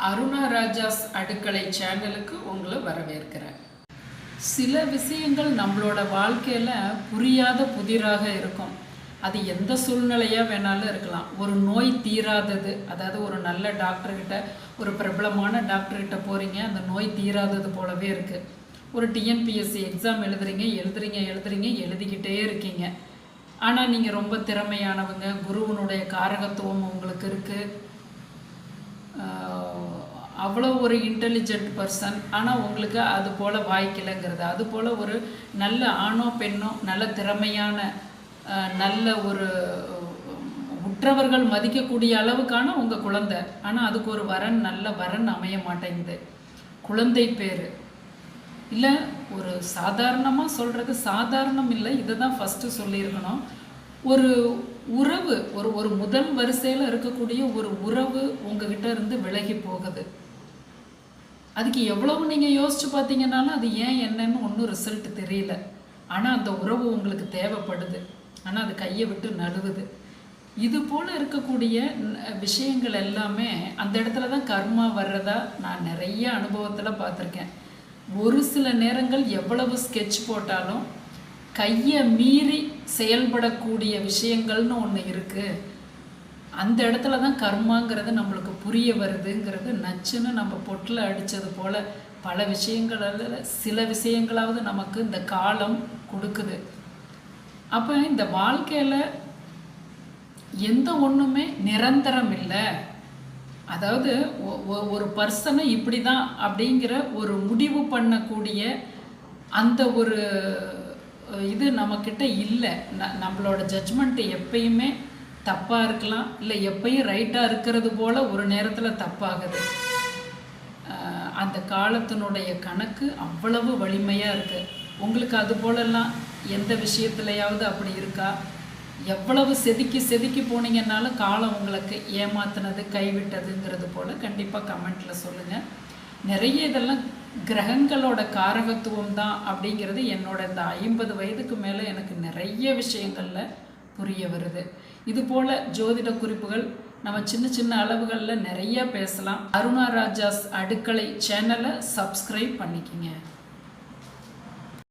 அருணா ராஜாஸ் அடுக்களை சேனலுக்கு உங்களை வரவேற்கிறேன். சில விஷயங்கள் நம்மளோட வாழ்க்கையில் புரியாத புதிராக இருக்கும். அது எந்த சூழ்நிலையாக வேணாலும் இருக்கலாம். ஒரு நோய் தீராதது, அதாவது ஒரு நல்ல டாக்டர்கிட்ட, ஒரு பிரபலமான டாக்டர்கிட்ட போகிறீங்க, அந்த நோய் தீராதது போலவே இருக்குது. ஒரு டிஎன்பிஎஸ்சி எக்ஸாம் எழுதுறீங்க, எழுதிக்கிட்டே இருக்கீங்க. ஆனால் நீங்கள் ரொம்ப திறமையானவங்க, குருவனுடைய காரகத்துவம் உங்களுக்கு இருக்குது, அவ்வளோ ஒரு இன்டெலிஜென்ட் பர்சன். ஆனால் உங்களுக்கு அது போல் வாய்க்கலைங்கிறது, அது போல் ஒரு நல்ல ஆணோ பெண்ணோ, நல்ல திறமையான, நல்ல ஒரு உற்றவர்கள் மதிக்கக்கூடிய அளவுக்கான உங்கள் குழந்தை. ஆனால் அதுக்கு ஒரு வரன், நல்ல வரன் அமைய மாட்டேங்குது. குழந்தை பேர் இல்லை, ஒரு சாதாரணமாக சொல்கிறது, சாதாரணம் இல்லை, இதை தான் ஃபஸ்ட்டு சொல்லியிருக்கணும். ஒரு உறவு, ஒரு முதல் வரிசையில் இருக்கக்கூடிய ஒரு உறவு உங்ககிட்ட இருந்து விலகி போகுது. அதுக்கு எவ்வளவு நீங்கள் யோசிச்சு பார்த்தீங்கன்னாலும் அது ஏன் என்னன்னு ஒன்றும் ரிசல்ட் தெரியல. ஆனால் அந்த உறவு உங்களுக்கு தேவைப்படுது, ஆனால் அது கையை விட்டு நழுவுது. இது போல் இருக்கக்கூடிய விஷயங்கள் எல்லாமே அந்த இடத்துல தான் கர்மா வர்றதா நான் நிறைய அனுபவத்தில் பார்த்துருக்கேன். ஒரு சில நேரங்கள் எவ்வளவு ஸ்கெட்ச் போட்டாலும் கையை மீறி செயல்படக்கூடிய விஷயங்கள்னு ஒன்று இருக்குது. அந்த இடத்துல தான் கர்மாங்கிறது நம்மளுக்கு புரிய வருதுங்கிறது நச்சுன்னு நம்ம பொட்டில் அடித்தது போல் பல விஷயங்களில் சில விஷயங்களாவது நமக்கு இந்த காலம் கொடுக்குது. அப்போ இந்த வாழ்க்கையில் எந்த ஒன்றுமே நிரந்தரம் இல்லை. அதாவது ஒரு பர்சனை இப்படி தான் அப்படிங்கிற ஒரு முடிவு பண்ணக்கூடிய அந்த ஒரு இது நம்மக்கிட்ட இல்லை. நம்மளோட ஜட்ஜ்மெண்ட்டு எப்பயுமே தப்பாக இருக்கலாம், இல்லை எப்பயும் ரைட்டாக இருக்கிறது போல் ஒரு நேரத்தில் தப்பாகுது. அந்த காலத்தினுடைய கணக்கு அவ்வளவு வலிமையாக இருக்குது. உங்களுக்கு அது போலெல்லாம் எந்த விஷயத்துலையாவது அப்படி இருக்கா? எவ்வளவு செதுக்கி போனீங்கன்னாலும் காலம் உங்களுக்கு ஏமாத்தினது, கைவிட்டதுங்கிறது போல் கண்டிப்பாக கமெண்ட்டில் சொல்லுங்கள். நிறைய இதெல்லாம் கிரகங்களோட காரகத்துவம் தான் அப்படிங்கிறது என்னோட இந்த 50 வயதுக்கு மேலே எனக்கு நிறைய விஷயங்களில் புரிய வருது. இது போல் ஜோதிட குறிப்புகள் நம்ம சின்ன சின்ன அளவுகளில் நிறைய பேசலாம். அருணா ராஜாஸ் அடுக்களை சேனலை சப்ஸ்கிரைப் பண்ணிக்கிங்க.